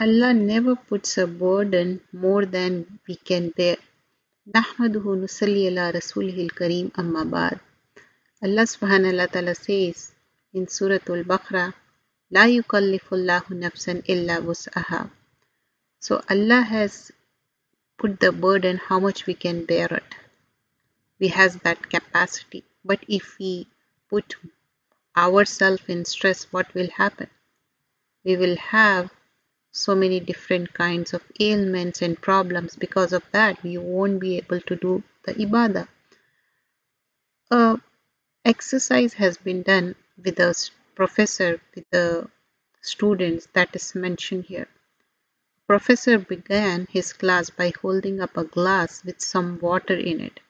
Allah never puts a burden more than we can bear. Nahmaduhu nusalli ala rasulihil kareem amma ba'd. Allah subhanahu wa ta'ala says in Surah Al-Baqarah, La yukallifullahu nafsan illa wus'aha. So Allah has put the burden how much we can bear it. We has that capacity. But if we put ourselves in stress, what will happen? We will have so many different kinds of ailments and problems. Because of that, we won't be able to do the ibadah. Exercise has been done with the professor, with the students that is mentioned here. Professor began his class by holding up a glass with some water in it.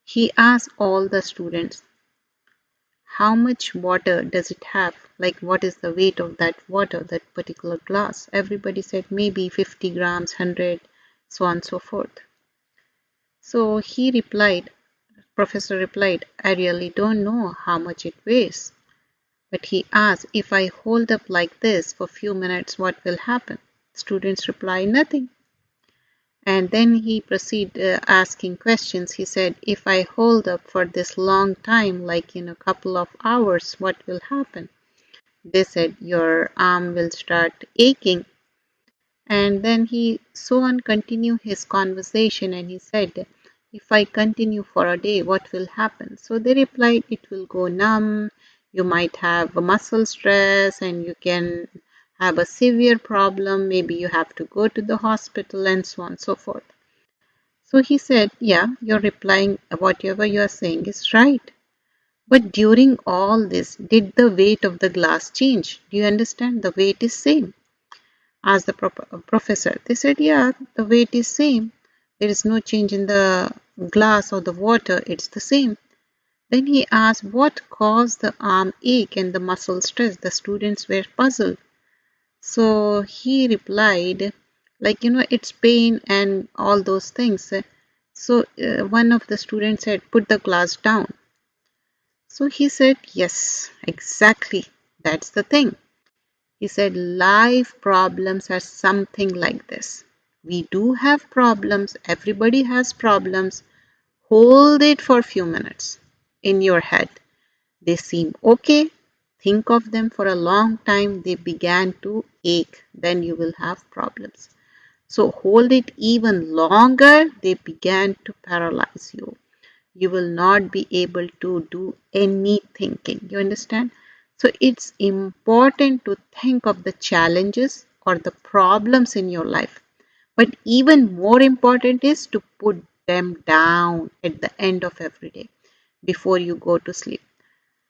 He asked all the students, how much water does it have? Like, what is the weight of that water, that particular glass? Everybody said maybe 50 grams, 100, so on and so forth. So Professor replied, I really don't know how much it weighs. But he asked, if I hold up like this for a few minutes, what will happen? Students replied, nothing. And then he proceeded asking questions. He said, if I hold up for this long time, like in a couple of hours, what will happen? They said, your arm will start aching. And then he so on continued his conversation and he said, if I continue for a day, what will happen? So they replied, it will go numb, you might have a muscle stress and you can have a severe problem, maybe you have to go to the hospital and so on and so forth. So he said, yeah, you're replying, whatever you're saying is right. But during all this, did the weight of the glass change? Do you understand? The weight is same. Asked the professor. They said, yeah, the weight is same. There is no change in the glass or the water. It's the same. Then he asked what caused the arm ache and the muscle stress. The students were puzzled. So he replied, like, it's pain and all those things. So one of the students said, put the glass down. So he said, yes, exactly. That's the thing. He said, life problems are something like this. We do have problems. Everybody has problems. Hold it for a few minutes in your head. They seem okay. Think of them for a long time. They began to ache. Then you will have problems. So hold it even longer. They began to paralyze you. You will not be able to do any thinking. You understand? So it's important to think of the challenges or the problems in your life. But even more important is to put them down at the end of every day before you go to sleep.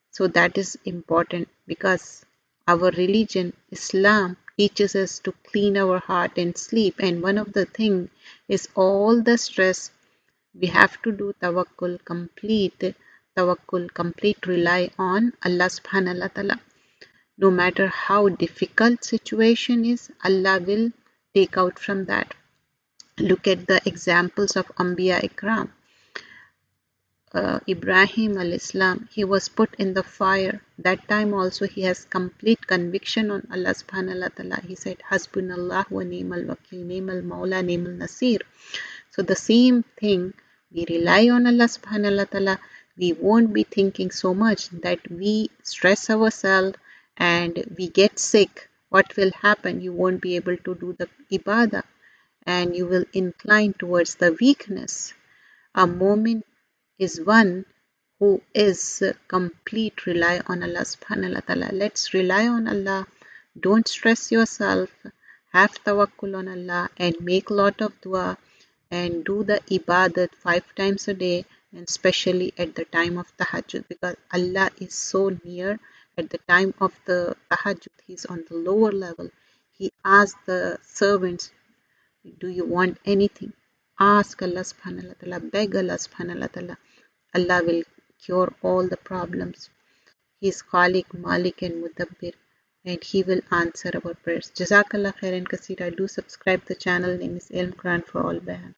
So that is important because our religion, Islam, teaches us to clean our heart and sleep. And one of the things is all the stress. We have to do tawakkul, complete rely on Allah subhanahu wa ta'ala. No matter how difficult situation is, Allah will take out from that. Look at the examples of Anbiya Ikram. Ibrahim al-Islam, he was put in the fire. That time also he has complete conviction on Allah subhanahu wa ta'ala. He said, Hasbunallah wa ni'mal wakil, ni'mal mawla, ni'mal nasir. So the same thing, we rely on Allah subhanahu wa ta'ala. We won't be thinking so much that we stress ourselves and we get sick. What will happen? You won't be able to do the ibadah and you will incline towards the weakness. A moment is one who is complete rely on Allah subhanahu wa ta'ala. Let's rely on Allah. Don't stress yourself. Have tawakkul on Allah and make lot of dua and do the ibadat 5 times a day and especially at the time of tahajjud because Allah is so near at the time of the tahajjud. He's on the lower level. He asks the servants, do you want anything? Ask Allah subhanahu wa ta'ala, beg Allah subhanahu wa ta'ala. Allah will cure all the problems. He is Khaliq, Malik and Mudabbir and He will answer our prayers. Jazakallah khairan kaseera. Do subscribe the channel. Name is Ilm Quran for All Bayan.